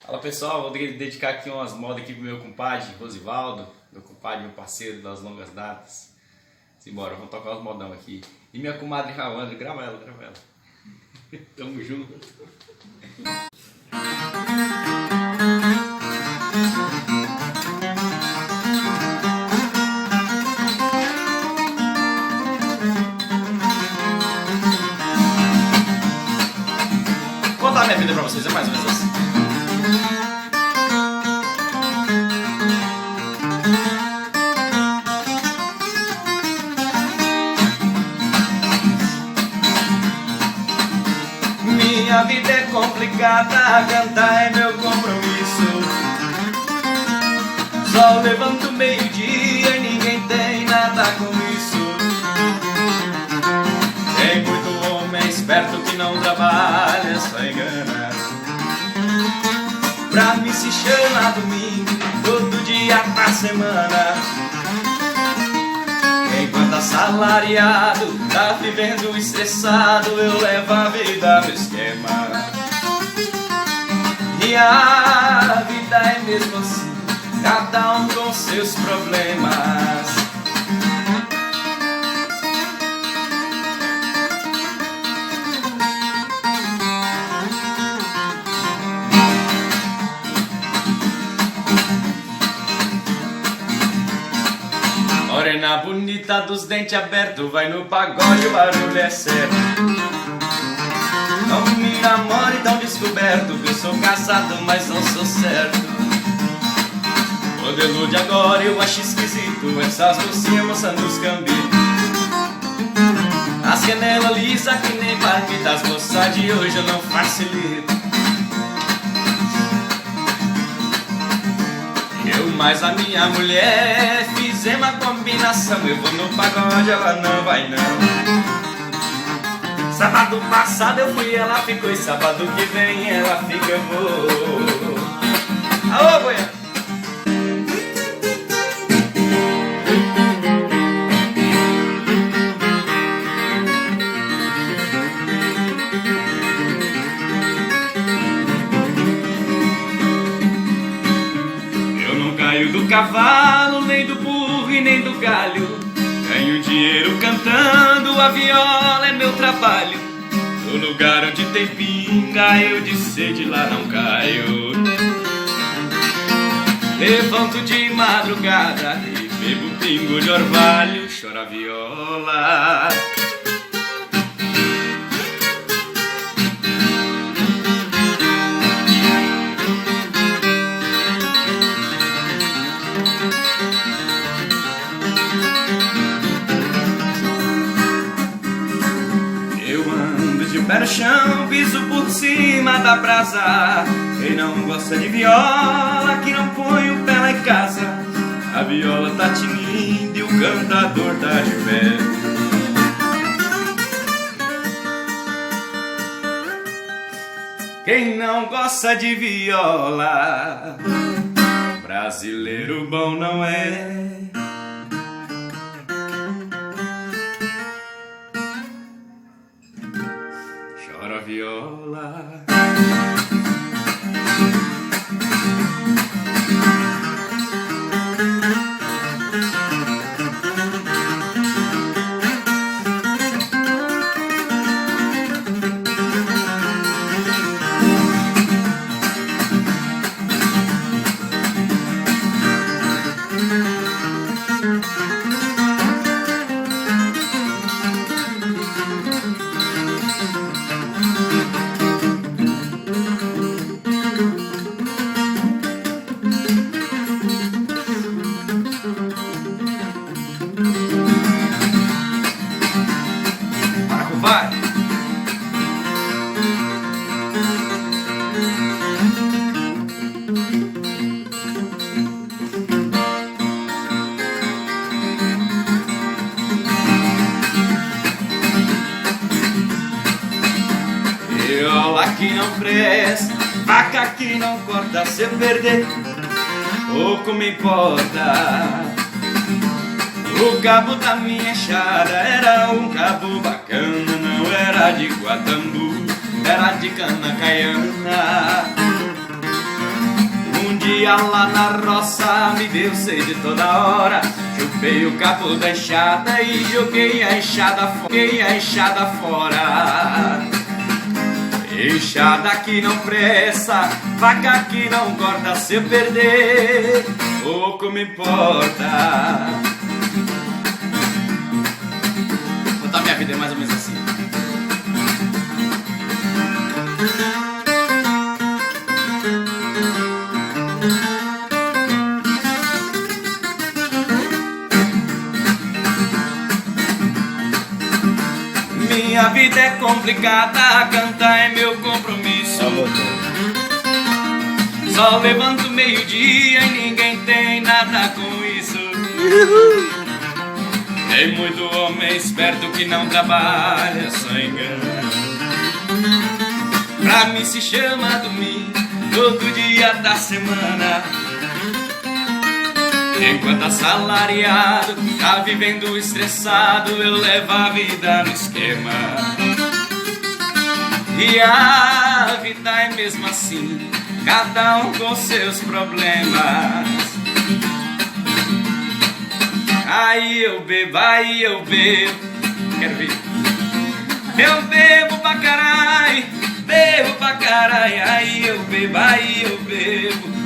Fala pessoal, vou dedicar aqui umas modas aqui pro meu compadre Rosivaldo, meu compadre, meu parceiro das longas datas. Simbora, vamos tocar uns modão aqui. E minha comadre Ravandra, grava ela. Tamo junto. Vou contar minha vida pra vocês, é mais ou menos assim. Minha vida é complicada, cantar é meu compromisso. Só levanto meio-dia e ninguém tem nada com isso. Tem muito homem esperto que não trabalha, só engana. Pra mim se chama domingo, todo dia da semana. Enquanto assalariado tá vivendo estressado, eu levo a vida no esquema. E a vida é mesmo assim, cada um com seus problemas. Morena bonita dos dentes abertos, vai no pagode, o barulho é certo. Não me namore tão descoberto, que eu sou casado, mas não sou certo. Modelo de agora eu acho esquisito, essas mocinhas moçando os cambitos. As canelas lisa que nem palpita, as moças de hoje eu não facilito. Eu mais a minha mulher fizemos a combinação. Eu vou no pagode, ela não vai não. Sábado passado eu fui, ela ficou. E sábado que vem ela fica, eu vou. Alô, Goiânia! Do cavalo, nem do burro e nem do galho. Ganho dinheiro cantando, a viola é meu trabalho. No lugar onde tem pinga, eu de sede lá não caio. Levanto de madrugada e bebo pingo de orvalho. Chora a viola. Pé no chão, piso por cima da brasa. Quem não gosta de viola, que não põe o pé lá em casa. A viola tá tinindo e o cantador tá de pé. Quem não gosta de viola, brasileiro bom não é. Chora a viola. Vai! Viola que não presta, faca que não corta. Se eu perder, pouco me importa. O cabo da minha enxada era um cabo bacana, não era de Guatambu, era de cana caiana. dia lá na roça me deu sede toda hora. Chupei o cabo da enxada e joguei a enxada fora. Enxada que não pressa, faca que não corta. Se eu perder, pouco me importa. Contar minha vida é mais ou menos assim. Minha vida é complicada, cantar é meu compromisso. Só levanto meio-dia e ninguém tem nada com isso. Tem muito homem esperto que não trabalha, só engana. Pra mim se chama domingo, todo dia da semana. Enquanto assalariado tá vivendo estressado, eu levo a vida no esquema. E a vida é mesmo assim, cada um com seus problemas. Aí eu bebo, quero ver. Eu bebo pra carai, aí eu bebo,